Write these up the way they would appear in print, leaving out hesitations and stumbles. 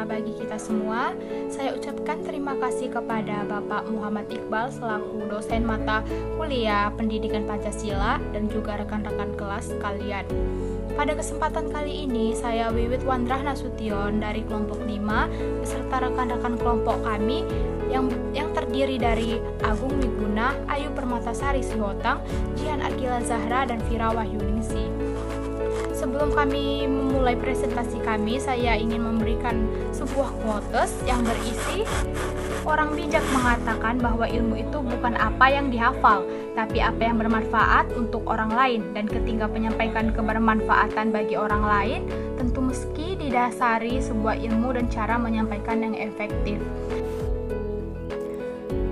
berguna bagi kita semua. Saya ucapkan terima kasih kepada Bapak Muhammad Iqbal selaku dosen mata kuliah Pendidikan Pancasila dan juga rekan-rekan kelas sekalian. Pada kesempatan kali ini, saya Wiwit Wandrah Nasution dari kelompok 5 beserta rekan-rekan kelompok kami yang terdiri dari Agung Wiguna, Ayu Permatasari Sihotang, Jihan Akila Zahra, dan Fira Wahyuningsi. Sebelum kami memulai presentasi kami, saya ingin memberikan sebuah quotes yang berisi, orang bijak mengatakan bahwa ilmu itu bukan apa yang dihafal, tapi apa yang bermanfaat untuk orang lain, dan ketika menyampaikan kebermanfaatan bagi orang lain, tentu meski didasari sebuah ilmu dan cara menyampaikan yang efektif.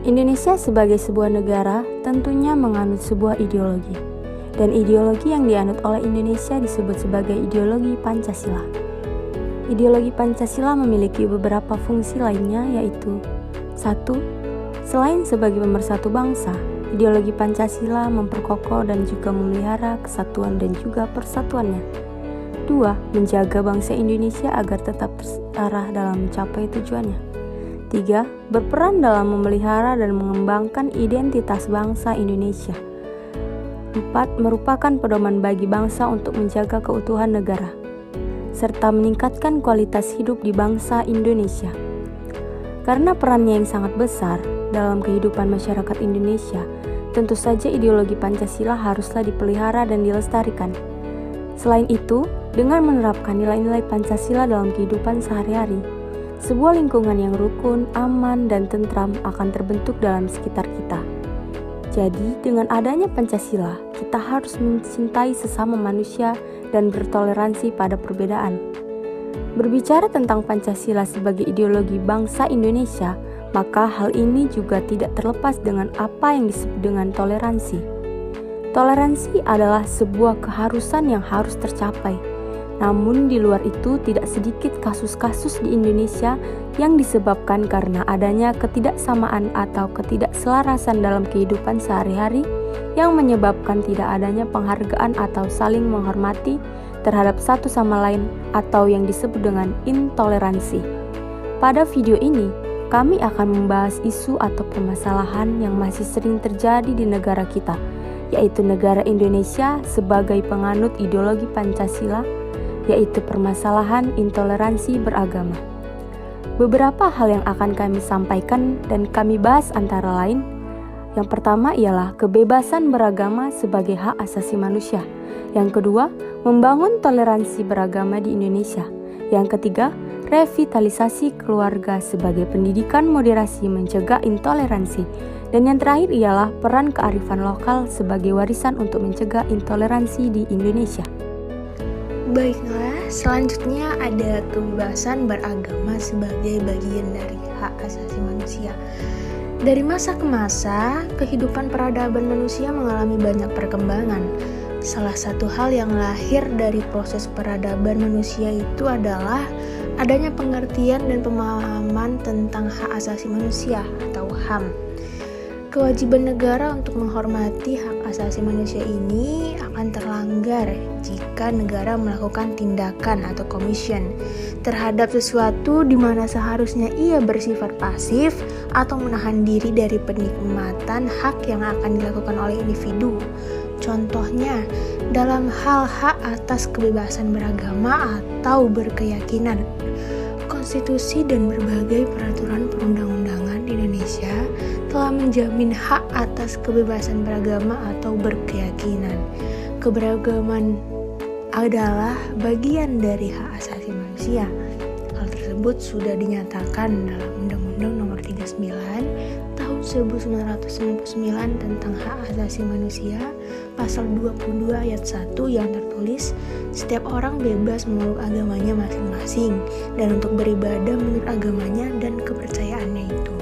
Indonesia sebagai sebuah negara tentunya menganut sebuah ideologi. Dan ideologi yang dianut oleh Indonesia disebut sebagai ideologi Pancasila. Ideologi Pancasila memiliki beberapa fungsi lainnya, yaitu 1. Selain sebagai pemersatu bangsa, ideologi Pancasila memperkokoh dan juga memelihara kesatuan dan juga persatuannya. 2. Menjaga bangsa Indonesia agar tetap terarah dalam mencapai tujuannya. 3. Berperan dalam memelihara dan mengembangkan identitas bangsa Indonesia. 4. Merupakan pedoman bagi bangsa untuk menjaga keutuhan negara, serta meningkatkan kualitas hidup di bangsa Indonesia. Karena perannya yang sangat besar dalam kehidupan masyarakat Indonesia, tentu saja ideologi Pancasila haruslah dipelihara dan dilestarikan. Selain itu, dengan menerapkan nilai-nilai Pancasila dalam kehidupan sehari-hari, sebuah lingkungan yang rukun, aman, dan tentram akan terbentuk dalam sekitar kita. Jadi, dengan adanya Pancasila, kita harus mencintai sesama manusia dan bertoleransi pada perbedaan. Berbicara tentang Pancasila sebagai ideologi bangsa Indonesia, maka hal ini juga tidak terlepas dengan apa yang disebut dengan toleransi. Toleransi adalah sebuah keharusan yang harus tercapai. Namun di luar itu tidak sedikit kasus-kasus di Indonesia yang disebabkan karena adanya ketidaksamaan atau ketidakselarasan dalam kehidupan sehari-hari yang menyebabkan tidak adanya penghargaan atau saling menghormati terhadap satu sama lain atau yang disebut dengan intoleransi. Pada video ini, kami akan membahas isu atau permasalahan yang masih sering terjadi di negara kita, yaitu negara Indonesia sebagai penganut ideologi Pancasila, yaitu permasalahan intoleransi beragama. Beberapa hal yang akan kami sampaikan dan kami bahas antara lain, yang pertama ialah kebebasan beragama sebagai hak asasi manusia. Yang kedua, membangun toleransi beragama di Indonesia. Yang ketiga, revitalisasi keluarga sebagai pendidikan moderasi mencegah intoleransi. Dan yang terakhir ialah peran kearifan lokal sebagai warisan untuk mencegah intoleransi di Indonesia. Baiklah, selanjutnya ada kebebasan beragama sebagai bagian dari hak asasi manusia. Dari masa ke masa, kehidupan peradaban manusia mengalami banyak perkembangan. Salah satu hal yang lahir dari proses peradaban manusia itu adalah adanya pengertian dan pemahaman tentang hak asasi manusia atau HAM. Kewajiban negara untuk menghormati hak asasi manusia ini akan terlanggar jika negara melakukan tindakan atau komision terhadap sesuatu di mana seharusnya ia bersifat pasif atau menahan diri dari penikmatan hak yang akan dilakukan oleh individu. Contohnya, dalam hal hak atas kebebasan beragama atau berkeyakinan. Konstitusi dan berbagai peraturan perundang-undangan di Indonesia telah menjamin hak atas kebebasan beragama atau berkeyakinan. Keberagaman adalah bagian dari hak asasi manusia. Hal tersebut sudah dinyatakan dalam Undang-Undang Nomor 39 Tahun 1999 tentang Hak Asasi Manusia, Pasal 22 Ayat 1 yang tertulis, setiap orang bebas memeluk agamanya masing-masing dan untuk beribadah menurut agamanya dan kepercayaannya itu.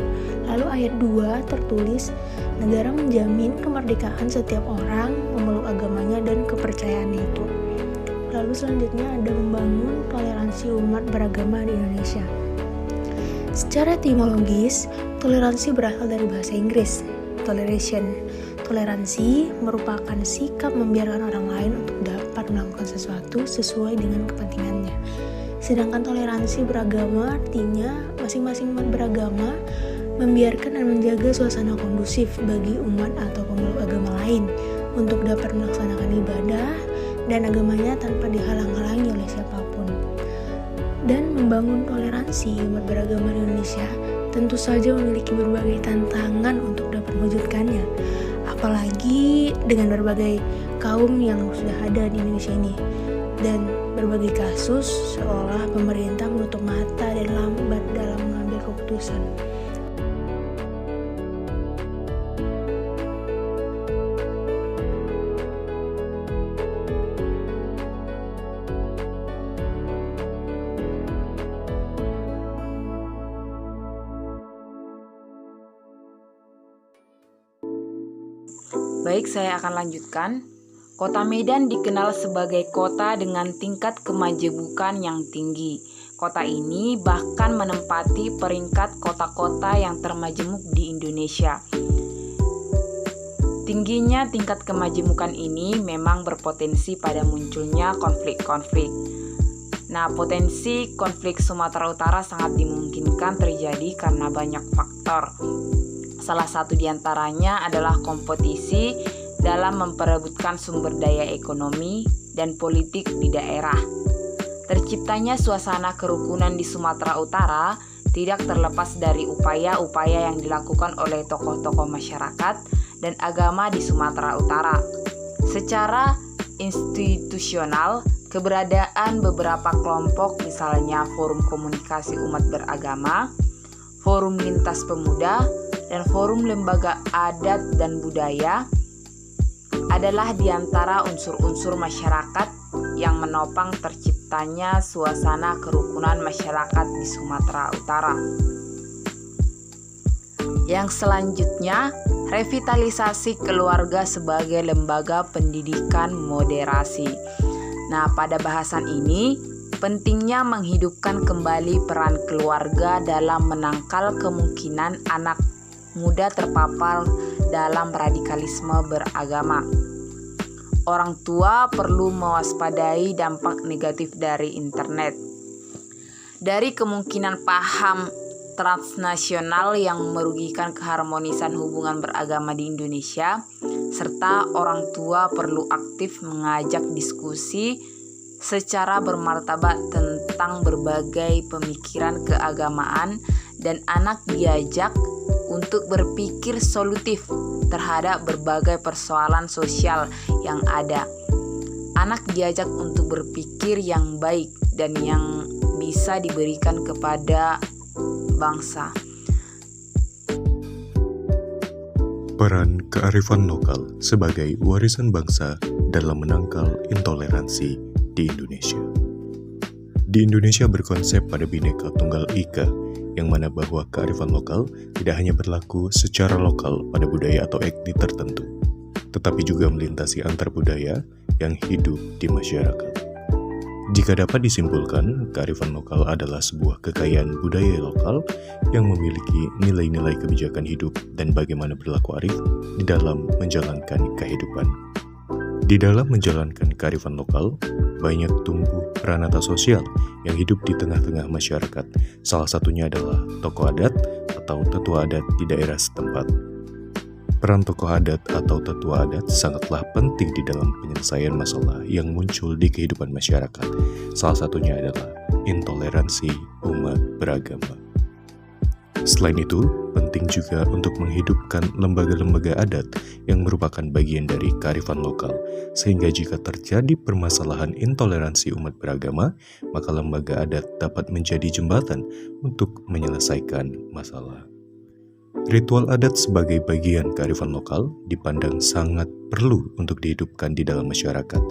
Lalu ayat 2 tertulis, negara menjamin kemerdekaan setiap orang memeluk agamanya dan kepercayaannya itu. Lalu selanjutnya ada membangun toleransi umat beragama di Indonesia. Secara etimologis, toleransi berasal dari bahasa Inggris, toleration. Toleransi merupakan sikap membiarkan orang lain untuk dapat melakukan sesuatu sesuai dengan kepentingannya. Sedangkan toleransi beragama artinya masing-masing umat beragama membiarkan dan menjaga suasana kondusif bagi umat atau pemeluk agama lain untuk dapat melaksanakan ibadah dan agamanya tanpa dihalang-halangi oleh siapapun. Dan membangun toleransi umat beragama di Indonesia tentu saja memiliki berbagai tantangan untuk dapat mewujudkannya, apalagi dengan berbagai kaum yang sudah ada di Indonesia ini, dan berbagai kasus seolah pemerintah menutup mata dan lambat dalam mengambil keputusan. Baik, saya akan lanjutkan. Kota Medan dikenal sebagai kota dengan tingkat kemajemukan yang tinggi. Kota ini bahkan menempati peringkat kota-kota yang termajemuk di Indonesia. Tingginya tingkat kemajemukan ini memang berpotensi pada munculnya konflik-konflik. Nah, potensi konflik Sumatera Utara sangat dimungkinkan terjadi karena banyak faktor. Salah satu diantaranya adalah kompetisi dalam memperebutkan sumber daya ekonomi dan politik di daerah. Terciptanya suasana kerukunan di Sumatera Utara tidak terlepas dari upaya-upaya yang dilakukan oleh tokoh-tokoh masyarakat dan agama di Sumatera Utara. Secara institusional, keberadaan beberapa kelompok misalnya Forum Komunikasi Umat Beragama, Forum Lintas Pemuda, dan Forum Lembaga Adat dan Budaya adalah di antara unsur-unsur masyarakat yang menopang terciptanya suasana kerukunan masyarakat di Sumatera Utara. Yang selanjutnya, revitalisasi keluarga sebagai lembaga pendidikan moderasi. Nah, pada bahasan ini, pentingnya menghidupkan kembali peran keluarga dalam menangkal kemungkinan anak muda terpapar dalam radikalisme beragama. Orang tua perlu mewaspadai dampak negatif dari internet. Dari kemungkinan paham transnasional yang merugikan keharmonisan hubungan beragama di Indonesia, serta orang tua perlu aktif mengajak diskusi secara bermartabat tentang berbagai pemikiran keagamaan dan anak diajak untuk berpikir solutif terhadap berbagai persoalan sosial yang ada. Anak diajak untuk berpikir yang baik dan yang bisa diberikan kepada bangsa. Peran kearifan lokal sebagai warisan bangsa dalam menangkal intoleransi di Indonesia. Di Indonesia berkonsep pada Bhinneka Tunggal Ika, yang mana bahwa kearifan lokal tidak hanya berlaku secara lokal pada budaya atau etnis tertentu, tetapi juga melintasi antar budaya yang hidup di masyarakat. Jika dapat disimpulkan, kearifan lokal adalah sebuah kekayaan budaya lokal yang memiliki nilai-nilai kebijakan hidup dan bagaimana berlaku arif di dalam menjalankan kehidupan. Di dalam menjalankan kearifan lokal, banyak tumbuh pranata sosial yang hidup di tengah-tengah masyarakat. Salah satunya adalah tokoh adat atau tetua adat di daerah setempat. Peran tokoh adat atau tetua adat sangatlah penting di dalam penyelesaian masalah yang muncul di kehidupan masyarakat. Salah satunya adalah intoleransi umat beragama. Selain itu, penting juga untuk menghidupkan lembaga-lembaga adat yang merupakan bagian dari kearifan lokal, sehingga jika terjadi permasalahan intoleransi umat beragama, maka lembaga adat dapat menjadi jembatan untuk menyelesaikan masalah. Ritual adat sebagai bagian kearifan lokal dipandang sangat perlu untuk dihidupkan di dalam masyarakat,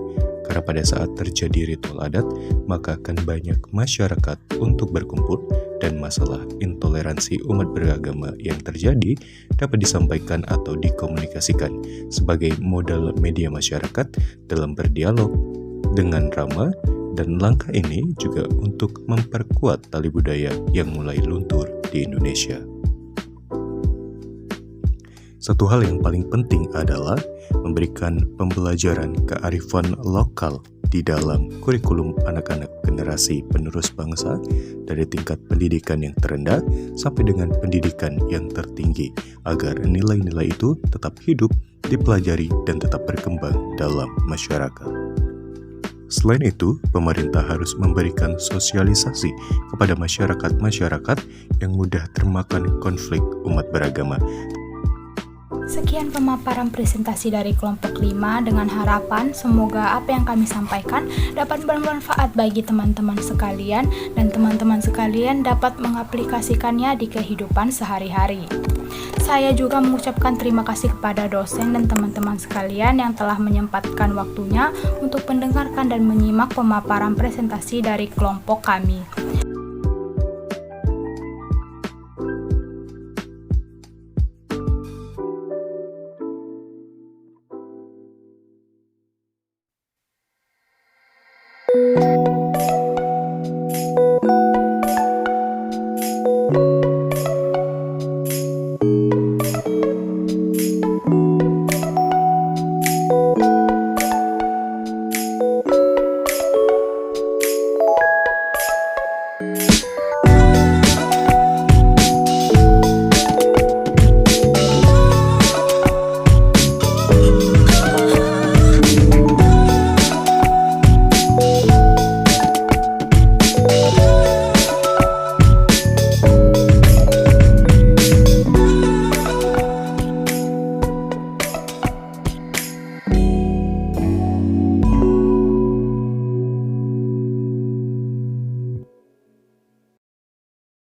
karena pada saat terjadi ritual adat, maka akan banyak masyarakat untuk berkumpul dan masalah intoleransi umat beragama yang terjadi dapat disampaikan atau dikomunikasikan sebagai modal media masyarakat dalam berdialog dengan ramah, dan langkah ini juga untuk memperkuat tali budaya yang mulai luntur di Indonesia. Satu hal yang paling penting adalah memberikan pembelajaran kearifan lokal di dalam kurikulum anak-anak generasi penerus bangsa dari tingkat pendidikan yang terendah sampai dengan pendidikan yang tertinggi agar nilai-nilai itu tetap hidup, dipelajari, dan tetap berkembang dalam masyarakat. Selain itu, pemerintah harus memberikan sosialisasi kepada masyarakat-masyarakat yang mudah termakan konflik umat beragama. Sekian pemaparan presentasi dari kelompok 5 dengan harapan semoga apa yang kami sampaikan dapat bermanfaat bagi teman-teman sekalian dan teman-teman sekalian dapat mengaplikasikannya di kehidupan sehari-hari. Saya juga mengucapkan terima kasih kepada dosen dan teman-teman sekalian yang telah menyempatkan waktunya untuk mendengarkan dan menyimak pemaparan presentasi dari kelompok kami. Thank you.